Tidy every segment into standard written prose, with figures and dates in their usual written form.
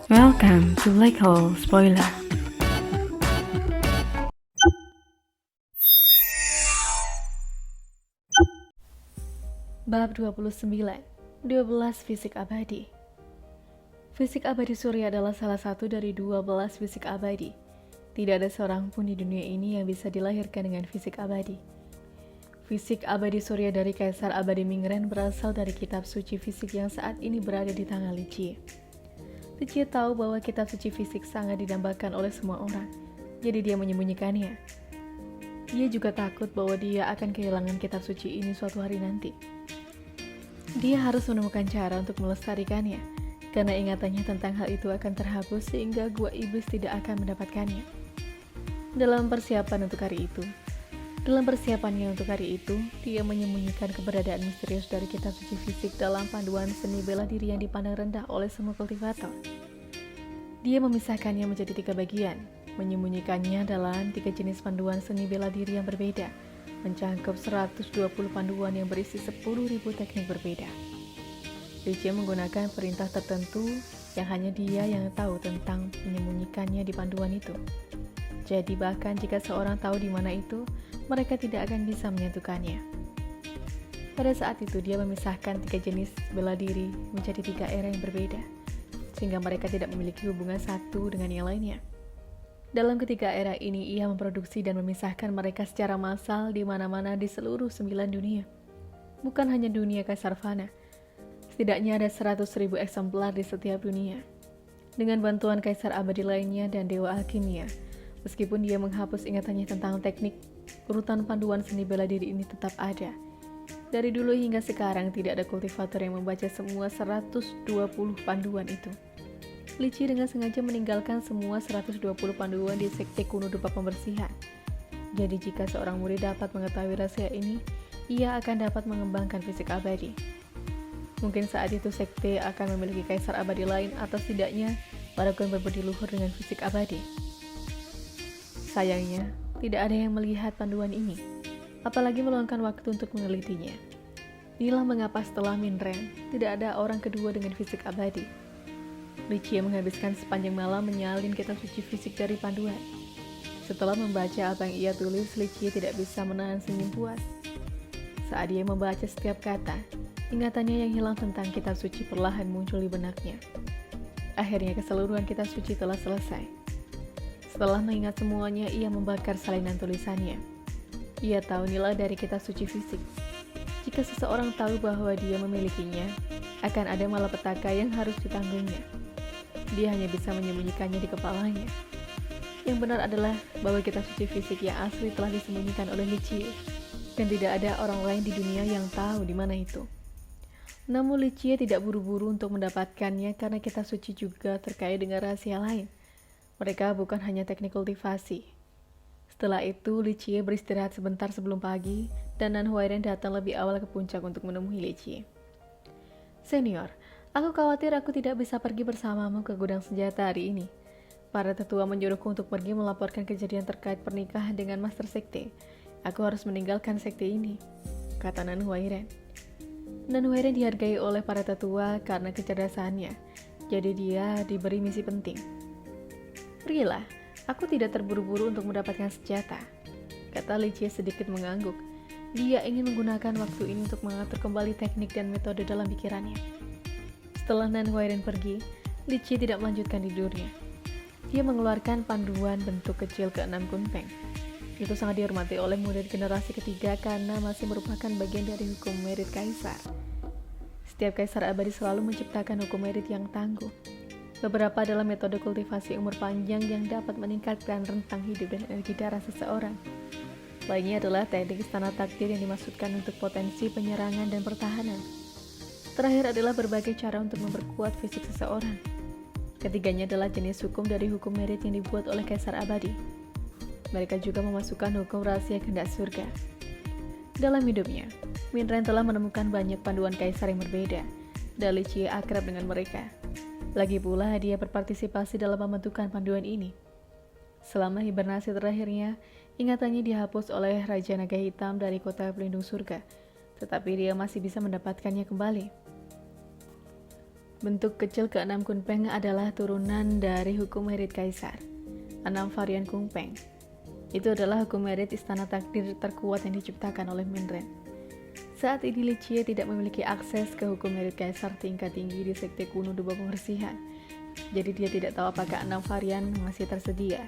Welcome to Black Hole Spoiler. Bab 29. 12 Fisik Abadi. Fisik abadi surya adalah salah satu dari 12 fisik abadi. Tidak ada seorang pun di dunia ini yang bisa dilahirkan dengan fisik abadi. Fisik abadi surya dari Kaisar Abadi Mingren berasal dari kitab suci fisik yang saat ini berada di tangan Li Jie. Li Jie tahu bahwa kitab suci fisik sangat didambakan oleh semua orang, jadi dia menyembunyikannya. Dia juga takut bahwa dia akan kehilangan kitab suci ini suatu hari nanti. Dia harus menemukan cara untuk melestarikannya, karena ingatannya tentang hal itu akan terhapus sehingga gua iblis tidak akan mendapatkannya. Dalam persiapannya untuk hari itu, dia menyembunyikan keberadaan misterius dari kitab suci fisik dalam panduan seni bela diri yang dipandang rendah oleh semua kultivator. Dia memisahkannya menjadi 3 bagian, menyembunyikannya dalam 3 jenis panduan seni bela diri yang berbeda, mencakup 120 panduan yang berisi 10.000 teknik berbeda. Li Jie menggunakan perintah tertentu yang hanya dia yang tahu tentang menyembunyikannya di panduan itu. Jadi bahkan jika seorang tahu di mana itu, mereka tidak akan bisa menyentuhkannya. Pada saat itu dia memisahkan 3 jenis bela diri menjadi 3 era yang berbeda, sehingga mereka tidak memiliki hubungan satu dengan yang lainnya. Dalam ketiga era ini, ia memproduksi dan memisahkan mereka secara massal di mana-mana di seluruh 9 dunia. Bukan hanya dunia Kaisar Fana, setidaknya ada 100.000 eksemplar di setiap dunia. Dengan bantuan Kaisar Abadi lainnya dan Dewa Alkimia, meskipun dia menghapus ingatannya tentang teknik, urutan panduan seni bela diri ini tetap ada. Dari dulu hingga sekarang tidak ada kultivator yang membaca semua 120 panduan itu. Li Jie dengan sengaja meninggalkan semua 120 panduan di sekte kuno dupa pembersihan. Jadi jika seorang murid dapat mengetahui rahasia ini, ia akan dapat mengembangkan fisik abadi. Mungkin saat itu sekte akan memiliki kaisar abadi lain atau setidaknya paragon berbudi luhur dengan fisik abadi. Sayangnya, tidak ada yang melihat panduan ini, apalagi meluangkan waktu untuk menelitinya. Inilah mengapa setelah Minren, tidak ada orang kedua dengan fisik abadi. Li Jie menghabiskan sepanjang malam menyalin kitab suci fisik dari panduan. Setelah membaca apa yang ia tulis, Li Jie tidak bisa menahan senyum puas. Saat dia membaca setiap kata, ingatannya yang hilang tentang kitab suci perlahan muncul di benaknya. Akhirnya keseluruhan kitab suci telah selesai. Setelah mengingat semuanya, ia membakar salinan tulisannya. Ia tahu nilai dari kitab suci fisik. Jika seseorang tahu bahwa dia memilikinya, akan ada malapetaka yang harus ditanggungnya. Dia hanya bisa menyembunyikannya di kepalanya. Yang benar adalah bahwa kitab suci fisik yang asli telah disembunyikan oleh Li Jie, dan tidak ada orang lain di dunia yang tahu di mana itu. Namun Li Jie tidak buru-buru untuk mendapatkannya karena kitab suci juga terkait dengan rahasia lain. Mereka bukan hanya teknik kultivasi. Setelah itu, Li Jie beristirahat sebentar sebelum pagi, dan Nan Huairen datang lebih awal ke puncak untuk menemui Li Jie. Senior, aku khawatir aku tidak bisa pergi bersamamu ke gudang senjata hari ini. Para tetua menyuruhku untuk pergi melaporkan kejadian terkait pernikahan dengan Master Sekte. Aku harus meninggalkan sekte ini, kata Nan Huairen. Nan Huairen dihargai oleh para tetua karena kecerdasannya, jadi dia diberi misi penting. Pergilah, aku tidak terburu-buru untuk mendapatkan senjata, kata Li Jie sedikit mengangguk. Dia ingin menggunakan waktu ini untuk mengatur kembali teknik dan metode dalam pikirannya. Setelah Nan Huairen pergi, Li Jie tidak melanjutkan tidurnya. Dia mengeluarkan panduan bentuk kecil ke-6 kunpeng. Itu sangat dihormati oleh murid generasi ketiga karena masih merupakan bagian dari hukum merit kaisar. Setiap kaisar abadi selalu menciptakan hukum merit yang tangguh. Beberapa adalah metode kultivasi umur panjang yang dapat meningkatkan rentang hidup dan energi darah seseorang. Lainnya adalah teknik istana takdir yang dimaksudkan untuk potensi penyerangan dan pertahanan. Terakhir adalah berbagai cara untuk memperkuat fisik seseorang. Ketiganya adalah jenis hukum dari hukum merit yang dibuat oleh Kaisar Abadi. Mereka juga memasukkan hukum rahasia kehendak surga. Dalam hidupnya, Minren telah menemukan banyak panduan kaisar yang berbeda, dan Li Jie akrab dengan mereka. Lagi pula dia berpartisipasi dalam pembentukan panduan ini. Selama hibernasi terakhirnya, ingatannya dihapus oleh Raja Naga Hitam dari kota pelindung surga, tetapi dia masih bisa mendapatkannya kembali. Bentuk kecil ke-6 Kunpeng adalah turunan dari hukum merit kaisar. 6 varian Kunpeng. Itu adalah hukum merit istana takdir terkuat yang diciptakan oleh Minren. Saat ini Li Jie tidak memiliki akses ke hukum merit kaisar tingkat tinggi di sekte kuno Duba Pembersihan. Jadi dia tidak tahu apakah 6 varian masih tersedia.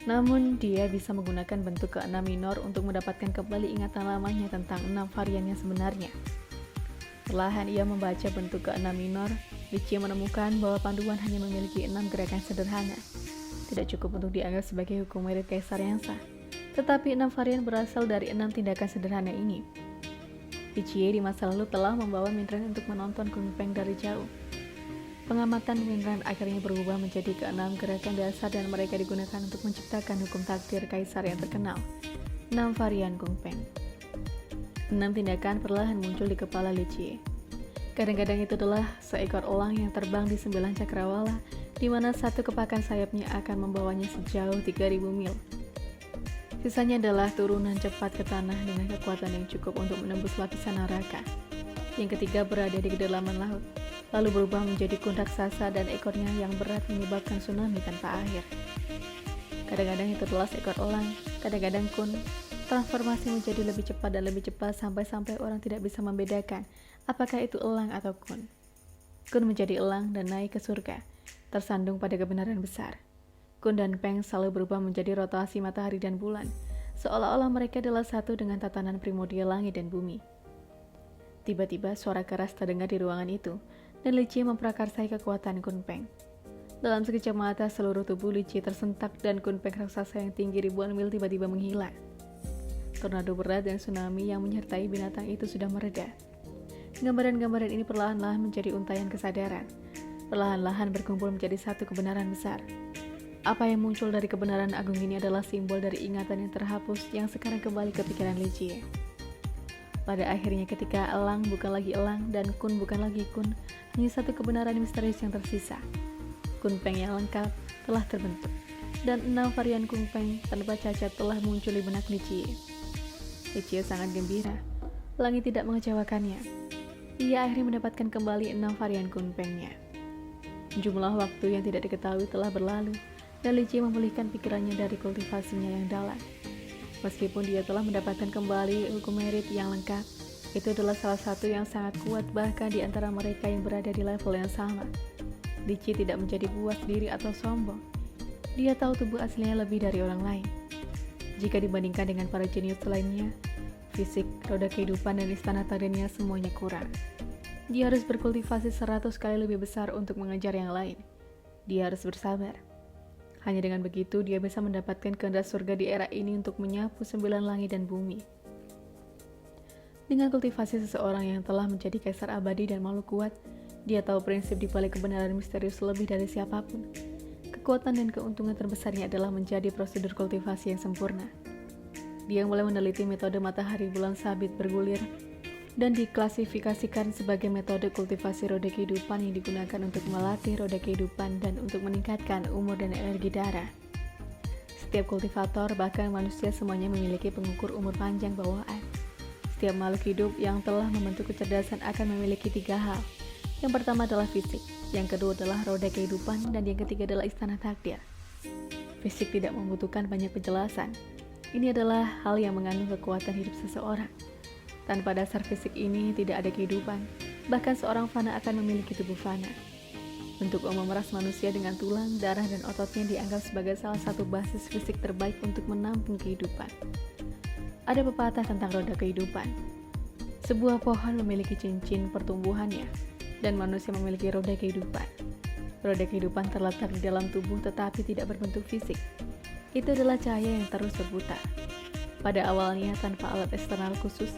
Namun dia bisa menggunakan bentuk ke-6 minor untuk mendapatkan kembali ingatan lamanya tentang 6 varian yang sebenarnya. Perlahan ia membaca bentuk ke-6 minor, Li Jie menemukan bahwa panduan hanya memiliki 6 gerakan sederhana. Tidak cukup untuk dianggap sebagai hukum merit kaisar yang sah. Tetapi 6 varian berasal dari 6 tindakan sederhana ini. Li Jie di masa lalu telah membawa Minren untuk menonton Kunpeng dari jauh. Pengamatan Minren akhirnya berubah menjadi ke-6 gerakan dasar dan mereka digunakan untuk menciptakan hukum takdir kaisar yang terkenal. 6 varian Kunpeng. 6 tindakan perlahan muncul di kepala Li Jie. Kadang-kadang itu adalah seekor elang yang terbang di 9 cakrawala, di mana satu kepakan sayapnya akan membawanya sejauh 3.000 mil. Sisanya adalah turunan cepat ke tanah dengan kekuatan yang cukup untuk menembus lapisan neraka. Yang ketiga berada di kedalaman laut, lalu berubah menjadi kun raksasa dan ekornya yang berat menyebabkan tsunami tanpa akhir. Kadang-kadang itu adalah seekor elang, kadang-kadang kun. Transformasi menjadi lebih cepat dan lebih cepat sampai-sampai orang tidak bisa membedakan apakah itu elang atau kun. Kun menjadi elang dan naik ke surga, tersandung pada kebenaran besar. Kun dan Peng selalu berubah menjadi rotasi matahari dan bulan, seolah-olah mereka adalah satu dengan tatanan primordial langit dan bumi. Tiba-tiba suara keras terdengar di ruangan itu, dan Li Jie memprakarsai kekuatan Kun Peng. Dalam sekejap mata, seluruh tubuh Li Jie tersentak dan Kun Peng raksasa yang tinggi ribuan mil tiba-tiba menghilang. Tornado berat dan tsunami yang menyertai binatang itu sudah mereda. Gambaran-gambaran ini perlahan-lahan menjadi untayan kesadaran. Perlahan-lahan berkumpul menjadi satu kebenaran besar. Apa yang muncul dari kebenaran agung ini adalah simbol dari ingatan yang terhapus yang sekarang kembali ke pikiran Li Jie. Pada akhirnya ketika elang bukan lagi elang dan kun bukan lagi kun, hanya satu kebenaran misterius yang tersisa. Kun Peng yang lengkap telah terbentuk, dan 6 varian Kun Peng tanpa cacat telah muncul di benak Li Jie. Li Jie sangat gembira. Langit tidak mengecewakannya. Ia akhirnya mendapatkan kembali 6 varian Kun Peng-nya. Jumlah waktu yang tidak diketahui telah berlalu, dan Li Jie memulihkan pikirannya dari kultivasinya yang dalam. Meskipun dia telah mendapatkan kembali hukum merit yang lengkap, itu adalah salah satu yang sangat kuat bahkan di antara mereka yang berada di level yang sama. Li Jie tidak menjadi puas diri atau sombong. Dia tahu tubuh aslinya lebih dari orang lain. Jika dibandingkan dengan para jenius lainnya, fisik, roda kehidupan, dan istana takdirnya semuanya kurang. Dia harus berkultivasi 100 kali lebih besar untuk mengejar yang lain. Dia harus bersabar. Hanya dengan begitu, dia bisa mendapatkan kehendak surga di era ini untuk menyapu 9 langit dan bumi. Dengan kultivasi seseorang yang telah menjadi kaisar abadi dan makhluk kuat, dia tahu prinsip di balik kebenaran misterius lebih dari siapapun. Kekuatan dan keuntungan terbesarnya adalah menjadi prosedur kultivasi yang sempurna. Dia mulai meneliti metode matahari bulan sabit bergulir dan diklasifikasikan sebagai metode kultivasi roda kehidupan yang digunakan untuk melatih roda kehidupan dan untuk meningkatkan umur dan energi darah. Setiap kultivator, bahkan manusia, semuanya memiliki pengukur umur panjang bawaan. Setiap makhluk hidup yang telah membentuk kecerdasan akan memiliki 3 hal. Yang pertama adalah fisik, yang kedua adalah roda kehidupan, dan yang ketiga adalah istana takdir. Fisik tidak membutuhkan banyak penjelasan. Ini adalah hal yang mengandung kekuatan hidup seseorang. Tanpa dasar fisik ini tidak ada kehidupan, bahkan seorang fana akan memiliki tubuh fana. Bentuk umum ras manusia dengan tulang, darah, dan ototnya dianggap sebagai salah satu basis fisik terbaik untuk menampung kehidupan. Ada pepatah tentang roda kehidupan. Sebuah pohon memiliki cincin pertumbuhannya, dan manusia memiliki roda kehidupan. Roda kehidupan terletak di dalam tubuh tetapi tidak berbentuk fisik. Itu adalah cahaya yang terus berputar. Pada awalnya tanpa alat eksternal khusus,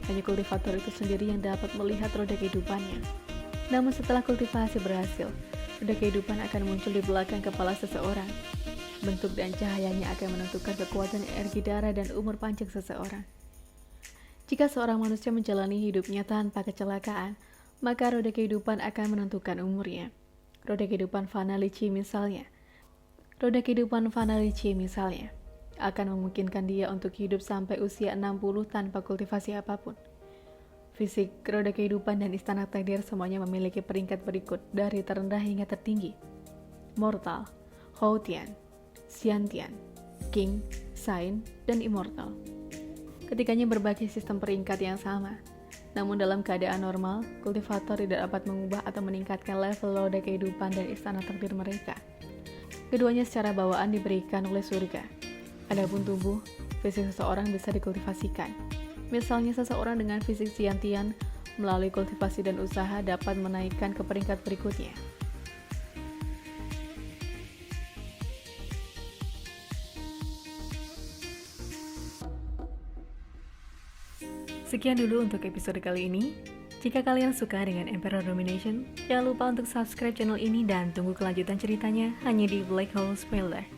hanya kultivator itu sendiri yang dapat melihat roda kehidupannya. Namun setelah kultivasi berhasil, roda kehidupan akan muncul di belakang kepala seseorang. Bentuk dan cahayanya akan menentukan kekuatan energi darah dan umur panjang seseorang. Jika seorang manusia menjalani hidupnya tanpa kecelakaan, maka roda kehidupan akan menentukan umurnya. Roda kehidupan fana Li Jie misalnya. Roda kehidupan fana Li Jie misalnya akan memungkinkan dia untuk hidup sampai usia 60 tanpa kultivasi apapun. Fisik, roda kehidupan, dan istana takdir semuanya memiliki peringkat berikut dari terendah hingga tertinggi. Mortal, Hou-Tian, Xian-Tian, King, Sain, dan Immortal. Ketiganya berbagi sistem peringkat yang sama. Namun dalam keadaan normal, kultivator tidak dapat mengubah atau meningkatkan level roda kehidupan dan istana takdir mereka. Keduanya secara bawaan diberikan oleh surga. Adapun tubuh, fisik seseorang bisa dikultivasikan. Misalnya seseorang dengan fisik Xian-Tian melalui kultivasi dan usaha dapat menaikkan ke peringkat berikutnya. Sekian dulu untuk episode kali ini. Jika kalian suka dengan Emperor Domination, jangan lupa untuk subscribe channel ini dan tunggu kelanjutan ceritanya hanya di Black Hole Spoiler.